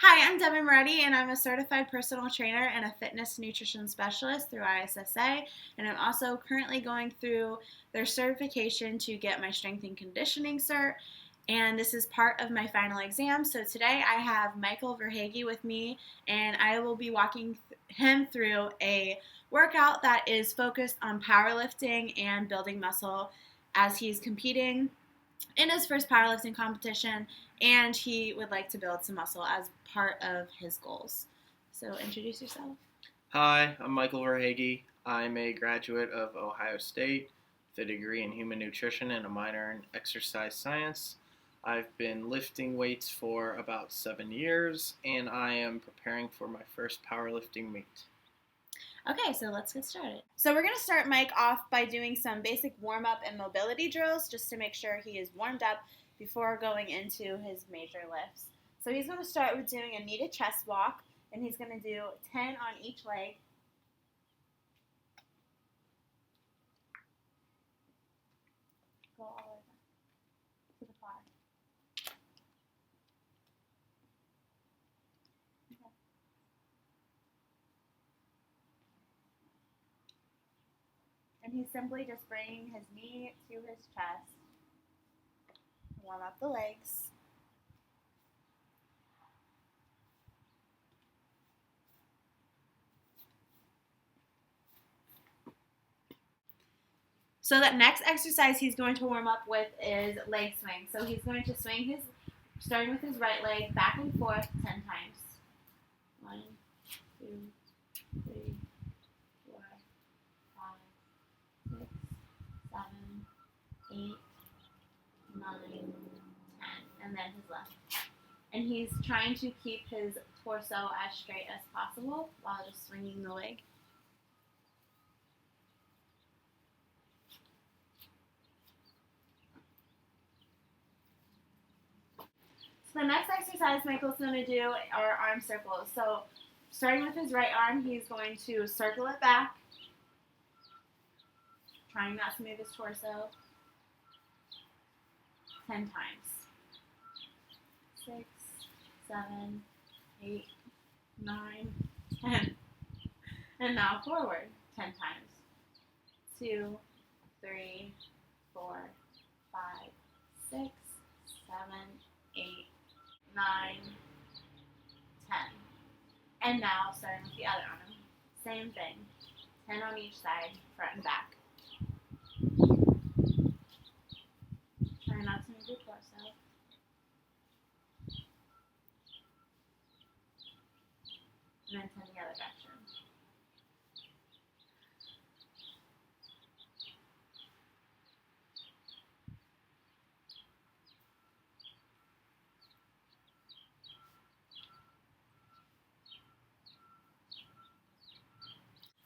Hi, I'm Debbie Moretti, and I'm a certified personal trainer and a fitness nutrition specialist through ISSA. And I'm also currently going through their certification to get my strength and conditioning cert. And this is part of my final exam. So today I have Michael Verhage with me, and I will be walking him through a workout that is focused on powerlifting and building muscle as he's competing in his first powerlifting competition, and he would like to build some muscle as part of his goals. So introduce yourself. Hi, I'm Michael Verhage. I'm a graduate of Ohio State with a degree in human nutrition and a minor in exercise science. I've been lifting weights for about 7 years, and I am preparing for my first powerlifting meet. Okay, so let's get started. So we're going to start Mike off by doing some basic warm-up and mobility drills just to make sure he is warmed up before going into his major lifts. So he's going to start with doing a knee to chest walk, and he's going to do 10 on each leg. Go all the way back to the far. Okay. And he's simply just bringing his knee to his chest. Warm up the legs. So that next exercise he's going to warm up with is leg swing. So he's going to swing starting with his right leg, back and forth 10 times. 1, 2, 3, 4, 5, 6, 7, 8, 9, 10. And then his left. And he's trying to keep his torso as straight as possible while just swinging the leg. So the next exercise Michael's going to do are arm circles. So starting with his right arm, he's going to circle it back, trying not to move his torso, 10 times. 6, 7, 8, 9, 10. And now forward 10 times. 2, 3, 4, 5, 6, 7, 8, 9, 10. And now starting with the other arm. Same thing. 10 on each side, front and back. Try not to move your torso. And then 10 the other direction.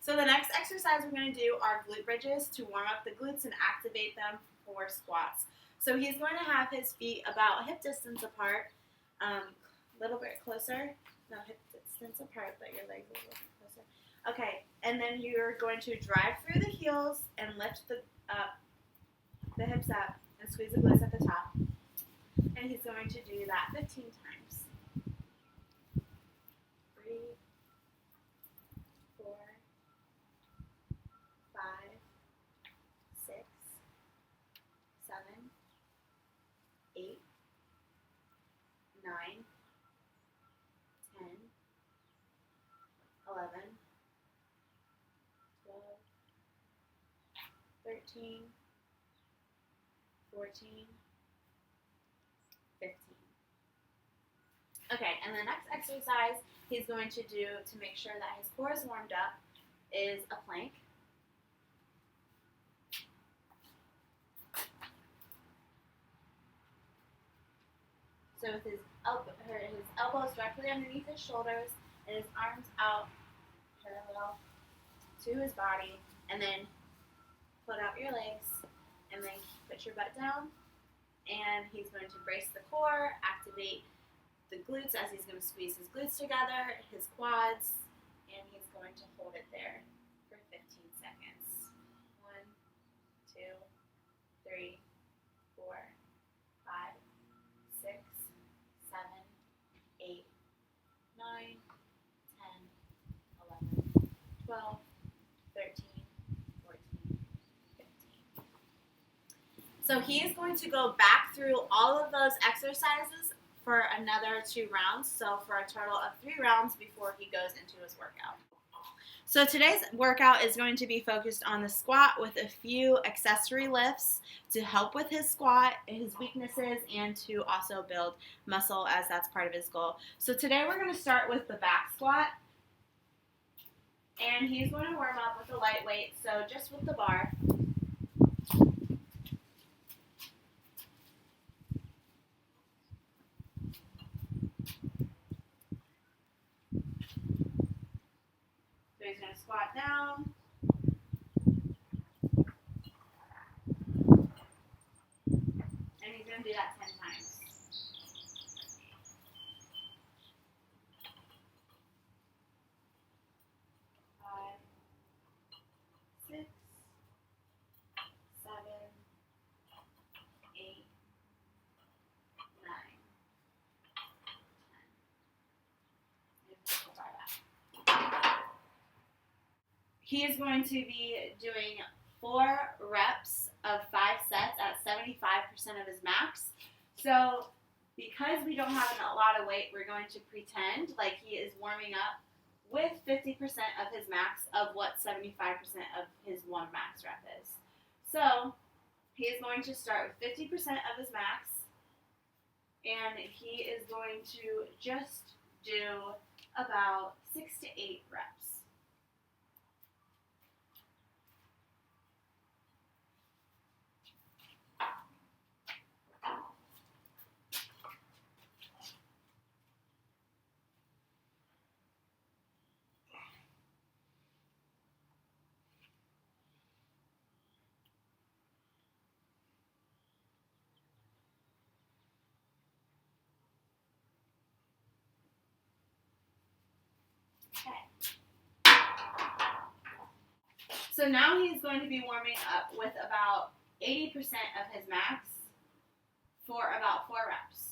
So the next exercise we're going to do are glute bridges to warm up the glutes and activate them for squats. So he's going to have his feet about hip distance apart, a little bit closer. No, hip distance apart, but your legs a little bit closer. Okay, and then you're going to drive through the heels and lift the hips up and squeeze the glutes at the top. And he's going to do that 15 times. 3, 4, 5, 6, 7, 8, 9, 10, 11, 12, 13, 14, 15. Okay, and the next exercise he's going to do to make sure that his core is warmed up is a plank. So with his elbows directly underneath his shoulders and his arms out parallel to his body, and then put out your legs, and then put your butt down, and he's going to brace the core, activate the glutes as he's going to squeeze his glutes together, his quads, and he's going to hold it there for 15 seconds. 1, 2, 3, 4, 5, 6, 7, 8, 12, 13, 14, 15. So he is going to go back through all of those exercises for another 2 rounds, so for a total of 3 rounds before he goes into his workout. So today's workout is going to be focused on the squat with a few accessory lifts to help with his squat, his weaknesses, and to also build muscle as that's part of his goal. So today we're going to start with the back squat, and he's going to warm up with a light weight, so just with the bar. So he's going to squat down. And he's going to do that 10 times. 5, 6, 7, 8, 9, 10. He is going to be doing 4 reps of 5 sets at 75% of his max. So because we don't have a lot of weight, we're going to pretend like he is warming up with 50% of his max of what 75% of his 1 max rep is. So he is going to start with 50% of his max, and he is going to just do about 6 to 8 reps. Okay. So now he's going to be warming up with about 80% of his max for about 4 reps.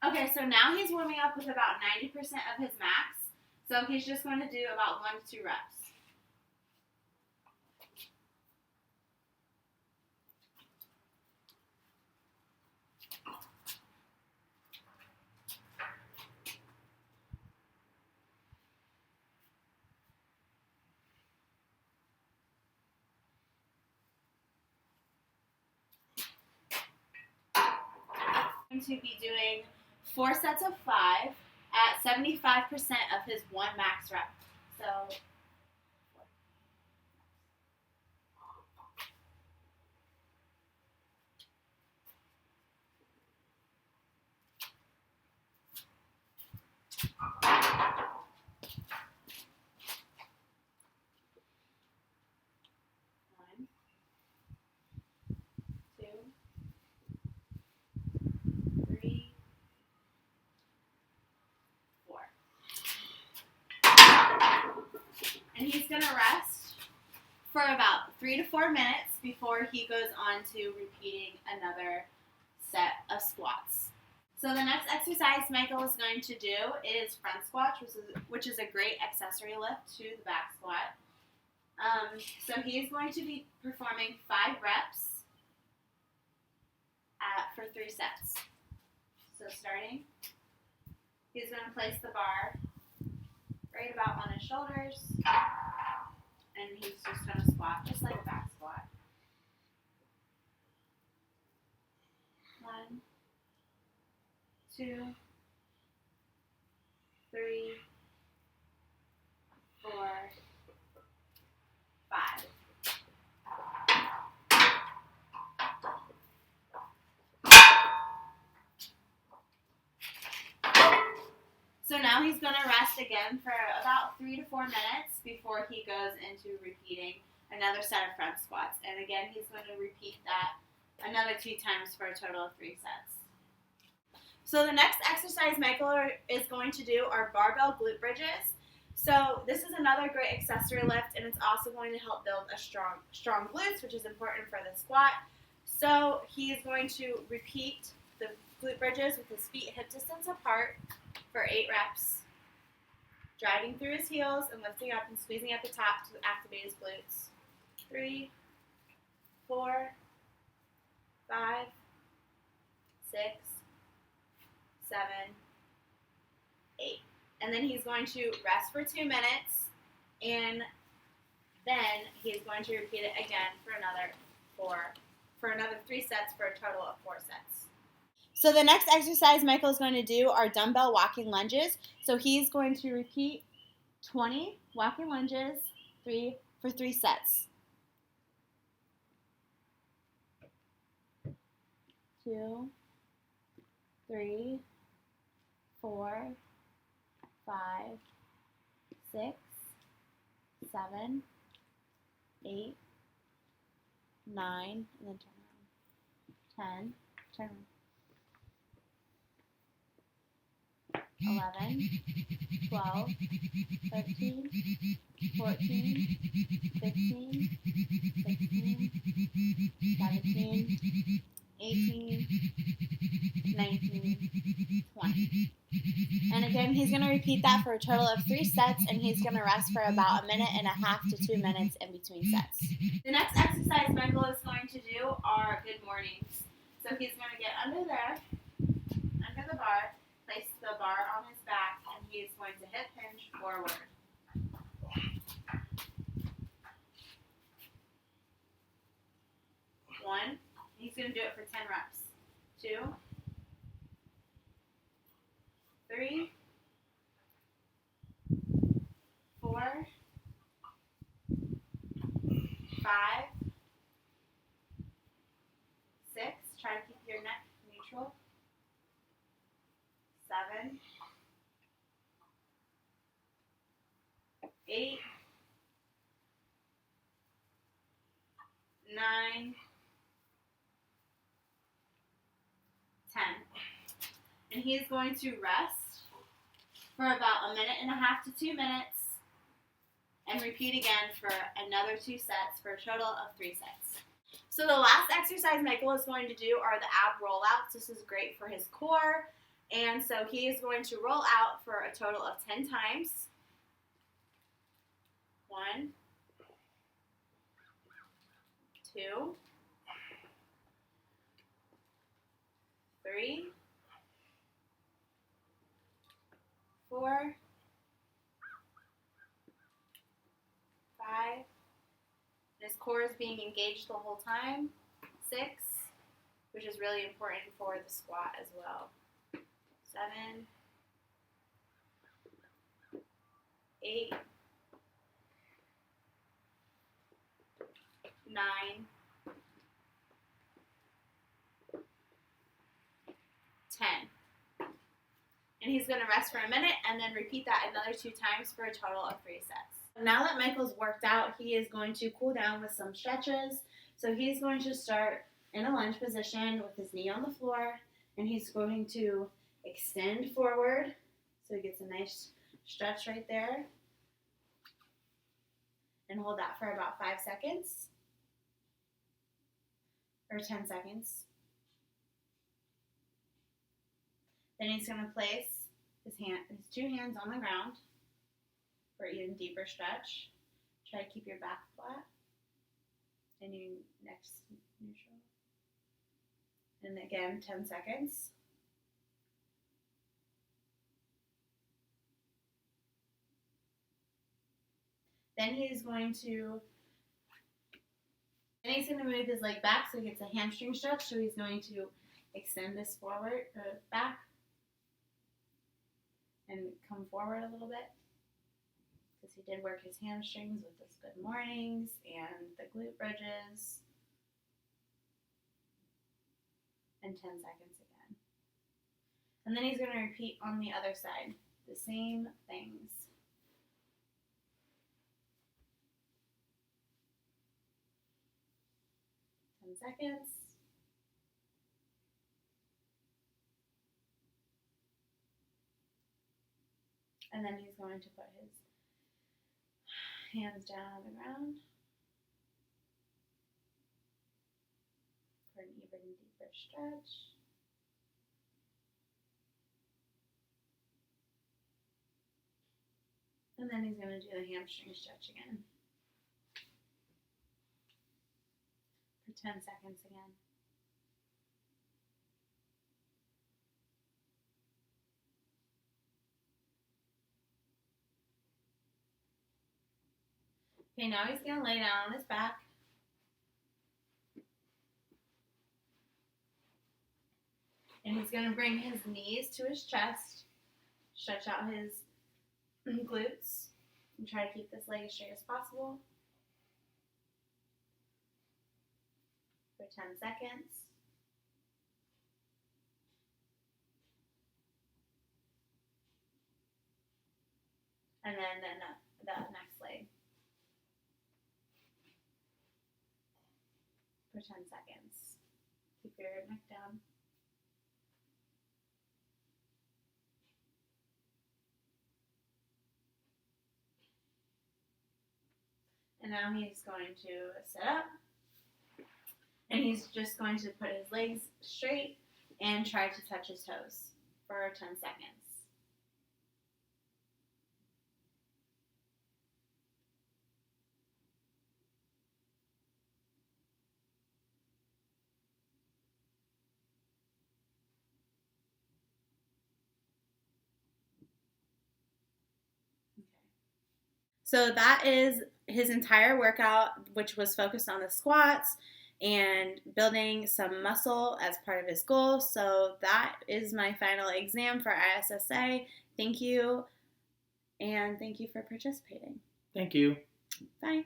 Okay, so now he's warming up with about 90% of his max. So he's just going to do about 1 to 2 reps. I'm going to be doing 4 sets of 5 at 75% of his 1 max rep. So one, 2, 3, 4. And he's going to rest for about 3 to 4 minutes before he goes on to repeating another set of squats. So the next exercise Michael is going to do is front squat, which is a great accessory lift to the back squat. So he is going to be performing 5 reps for 3 sets. So starting, he's going to place the bar right about on his shoulders, and he's just going to squat just like a back squat. 1, 2, 3, 4, 5. So now now he's going to rest again for about 3 to 4 minutes before he goes into repeating another set of front squats. And again, he's going to repeat that another 2 times for a total of 3 sets. So the next exercise Michael is going to do are barbell glute bridges. So this is another great accessory lift, and it's also going to help build a strong glutes, which is important for the squat. So he is going to repeat the glute bridges with his feet hip distance apart for 8 reps, driving through his heels and lifting up and squeezing at the top to activate his glutes. 3, 4, 5, 6, 7, 8. And then he's going to rest for 2 minutes, and then he's going to repeat it again for another 3 sets for a total of 4 sets. So the next exercise Michael is going to do are dumbbell walking lunges. So he's going to repeat 20 walking lunges for 3 sets. 2, 3, 4, 5, 6, 7, 8, 9, and then turn around. 10, turn around. 11, 12, 13, 14, 15, 16, 17, 18, 19, 20. And again, he's going to repeat that for a total of 3 sets, and he's going to rest for about 1.5 to 2 minutes in between sets. The next exercise Michael is going to do are good mornings. So he's going to get under there, under the bar, place the bar on his back, and he's going to hip hinge forward. 1. He's going to do it for 10 reps. 2, 3, 4, 5, 6. Try to keep your neck neutral. 7, 8, 9, 10. And he's going to rest for about 1.5 to 2 minutes and repeat again for another 2 sets for a total of 3 sets. So the last exercise Michael is going to do are the ab rollouts. This is great for his core. And so he is going to roll out for a total of 10 times. 1, 2, 3, 4, 5. His core is being engaged the whole time. 6, which is really important for the squat as well. 7, 8, 9, 10. And he's going to rest for a minute and then repeat that another 2 times for a total of 3 sets. Now that Michael's worked out, he is going to cool down with some stretches. So he's going to start in a lunge position with his knee on the floor, and he's going to extend forward. So he gets a nice stretch right there. And hold that for about 5 seconds. Or 10 seconds. Then he's going to place his 2 hands on the ground for even deeper stretch. Try to keep your back flat and your neck neutral. And again, 10 seconds. Then he's going to move his leg back so he gets a hamstring stretch. So he's going to extend this forward, back, and come forward a little bit. Because he did work his hamstrings with his good mornings and the glute bridges. And 10 seconds again. And then he's going to repeat on the other side. the same things. 10 seconds. And then he's going to put his hands down on the ground for an even deeper stretch. And then he's going to do the hamstring stretch again for 10 seconds again. Okay, now he's going to lay down on his back. And he's going to bring his knees to his chest, stretch out his glutes, and try to keep this leg as straight as possible for 10 seconds. And then the next leg for 10 seconds. Keep your neck down. And now he's going to sit up. And he's just going to put his legs straight and try to touch his toes for 10 seconds. So that is his entire workout, which was focused on the squats and building some muscle as part of his goal. So that is my final exam for ISSA. Thank you, and thank you for participating. Thank you. Bye.